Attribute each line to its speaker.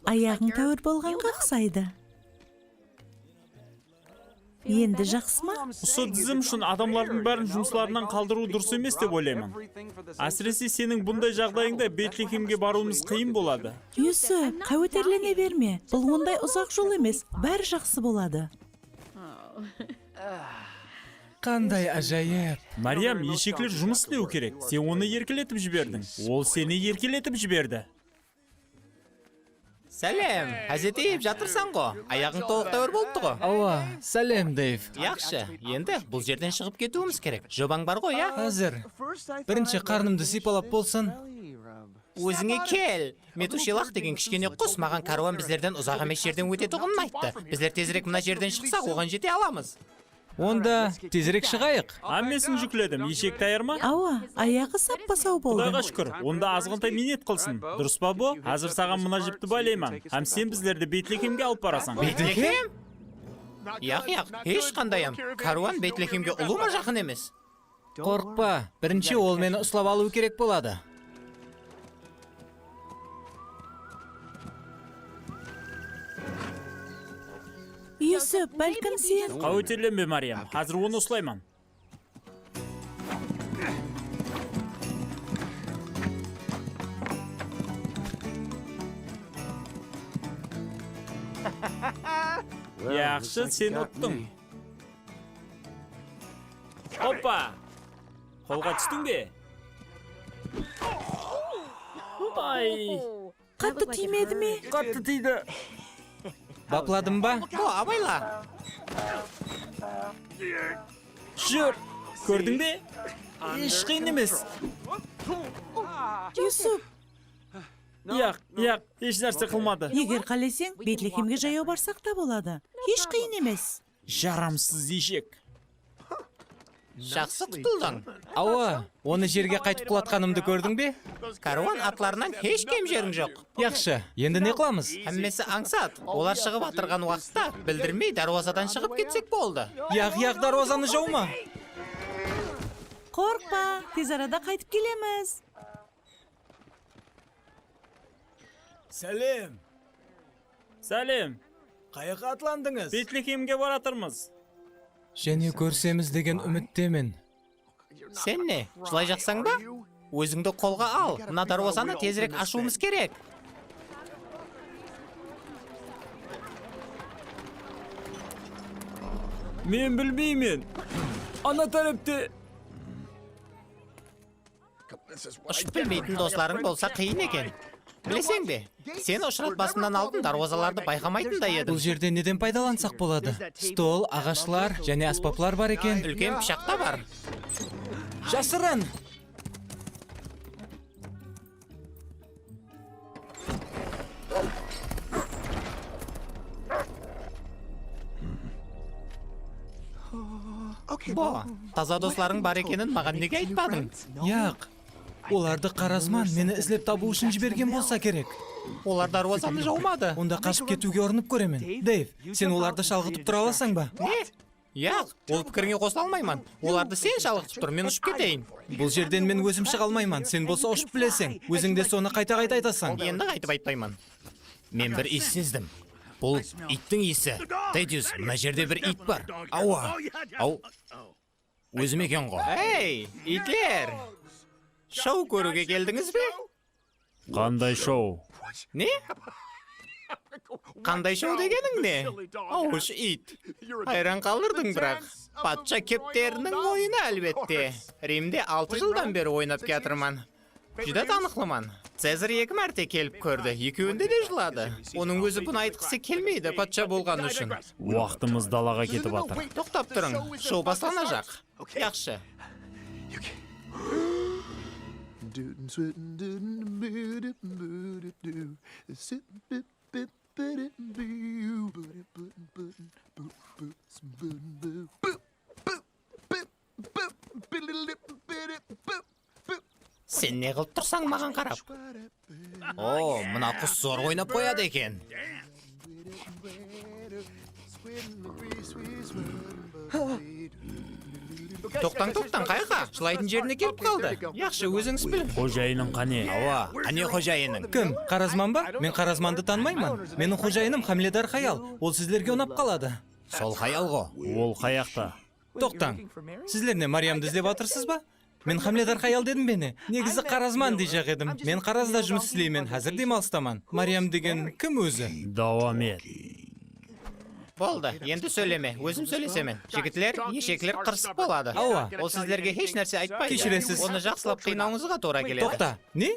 Speaker 1: аяғың тәуір болғанға ұқсайды. Енді жақсы ма?
Speaker 2: Осы тізім үшін адамлардың бәрін жұмысларынан қалдыру дұрыс емес деп ойлаймын. Әсіресе сенің бұндай жағдайыңда Бетлехемге баруымыз қиын болады.
Speaker 1: Юсуп, қауітерлене берме. Бұл ондай ұзақ жол емес, бәрі жақсы болады.
Speaker 3: Қандай ажайып.
Speaker 2: Мариям, ешеклер жұмыс істеу керек. Сен оны еркелетіп жібердің. Ол сені еркелетіп жіберді.
Speaker 4: Сәлем, әзетейіп жатырсан ғо. Аяғың толық тәуір болыпты ғо.
Speaker 3: Ауа, сәлем, Дейв.
Speaker 4: Яқшы, енді бұл жерден шығып кетуіміз керек. Жобаң бар ғой, я?
Speaker 3: Қазір. Бірінші қарнымды сипалап болсын.
Speaker 4: Өзіңе кел. Метушилақ деген кішкене құс маған каруан біздерден ұзақ емес жерден өтетұғынын айтты. Біздер тезірек мына жерден шықсақ, оған жете аламыз.
Speaker 3: Онда тезірек шығайық.
Speaker 2: Аммесін жүкледім, ешек тайыр ма?
Speaker 1: Ауа, аяғы саппасау болды.
Speaker 2: Құдайға шүкір, онда азғынтай минет қылсын. Дұрыс па бұ? Әзір саған мына жіпті байлаймын. Һәм сен біздерді Бетлехемге алып барасың.
Speaker 4: Бетлехем? Яқ, ешқандайым. Каруан Бетлехемге ұлы ма жақын емес?
Speaker 3: Қорықпа, бірінші ол мені ұслап алу керек болады.
Speaker 1: Юсуп, бәлкім сен?
Speaker 2: Қауітерленбе, Мариям. Қазір оны ұслаймын. Яқшы, сен ұттың. Опа! Қолға түстің бе? Ай!
Speaker 1: Қатты тимеді ме?
Speaker 2: Қатты тиді.
Speaker 3: Бақладым ба?
Speaker 4: О, абайла.
Speaker 2: Жүр! Көрдің бе? Еш қиын емес.
Speaker 1: Юсуп,
Speaker 2: Яқ, еш нәрсе қылмады.
Speaker 1: егер қалесең, Бетлехемге жаяу барсақ та болады. Еш қиын емес.
Speaker 2: Жарамсыз ешек.
Speaker 4: Жақсы құтылдың.
Speaker 3: Ауа, оны жерге қайтып құлатқанымды көрдің бе?
Speaker 4: Каруан атларынан еш кем жерің жоқ.
Speaker 3: Яқшы, енді не қыламыз?
Speaker 4: Әммесі аңсат. Олар шығып атырған уақытта білдірмей даруазадан шығып кетсек болды.
Speaker 3: Яқ, дарвазаны жаума.
Speaker 1: Қорықпа, тез арада қайтып келеміз.
Speaker 3: Сәлем.
Speaker 2: Сәлем.
Speaker 3: Қайыққа атландыңыз?
Speaker 2: Бетлехемге баратырмыз.
Speaker 3: Және көрсеміз деген үміттемін.
Speaker 4: Сен не, жылай жақсаң ба? Өзіңді қолға ал. Мына даруазаны тезірек ашуымыз керек.
Speaker 2: Мен білмеймін. Ана тарапты.
Speaker 4: Ұшып білмейтін достарың болса қиын екен. Білесең бе, сен ұшыратпасынан алдын даруазаларды байқамайтын да едің.
Speaker 3: Бұл жерде неден пайдалансақ болады? Стол, ағашлар және аспаплар бар екен.
Speaker 4: Үлкен пышақ та бар.
Speaker 3: Жасырын!
Speaker 4: Бо, таза достарың бар екенін маған неге айтпадың?
Speaker 3: Яқ, оларды Қаразман мені ізлеп табу үшін жіберген болса керек.
Speaker 4: Олар даруазаны жаумады.
Speaker 3: Онда қашып кетуге ұрынып көремін. Дейв, сен оларды шалғытып тұра аласың ба?
Speaker 4: Не? Яқ, ол пікіріңе қосыла алмаймын. Оларды сен шалғытып тұр, мен ұшып кетейін.
Speaker 3: Бұл жерден мен өзім шыға алмаймын. Сен болса ұшып білесің. Өзің де соны қайта айтасың.
Speaker 4: Енді қайтып айтпаймын. Мен бір иіс сездім. Бұл иттің иісі. Тедюс, мына жерде бір ит бар. Ауа. Ау. Өзім екен ғой. Ей, итлер. Шоу көруге келдіңіз бе?
Speaker 2: Қандай шоу?
Speaker 4: Не? Қандай шоу дегенің не? Ауыш ит. Айран қалырдың бірақ. Патша кептерінің ойыны әлбетте. Римде 6 жылдан бері ойнап кетірман. Жүдә танықлыман. Цезарь 2 мәрте келіп көрді. Екеуінде де жылады. Оның өзі бұны айтқысы келмейді патша болған үшін.
Speaker 2: Уақытымыз далаға кетіп атыр.
Speaker 4: Тоқтап тұрың. Шоу басланажақ. Яқшы. Сен не қылып тұрсаң маған қарап? О, мына құс зор ойнап қояды екен. Тоқтаң, қайқа? Жылайтын жеріне келіп қалды. Яқшы, өзіңіз білін.
Speaker 2: Қожайының қане?
Speaker 4: Ава, қане қожайының?
Speaker 3: Кім? Қаразман ба? Мен Қаразманды танымаймын. Менің қожайыным Хамледар Хаял. Ол сіздерге ұнап қалады.
Speaker 4: Сол Хаял ғо.
Speaker 2: Ол қаяқта?
Speaker 3: Тоқтаң. Сіздер не Мариямды іздеп атырсыз ба? Мен Хамледар Хаял дедім бені. Негізі Қаразман дей жақ едім. Мен Қаразда жұмыс істеймін. Қазір демалыстаман. Мариям деген кім өзі?
Speaker 2: Давам ет.
Speaker 4: Болды, енді сөйлеме. Өзім сөйлесемен. Жігітлер, ешекілер қырсық болады.
Speaker 3: Ауа.
Speaker 4: Ол сіздерге еш нәрсе айтпайды.
Speaker 3: Кешіресіз.
Speaker 4: Оны жақсылап қинауыңызға тура келеді.
Speaker 3: Тоқта. Не?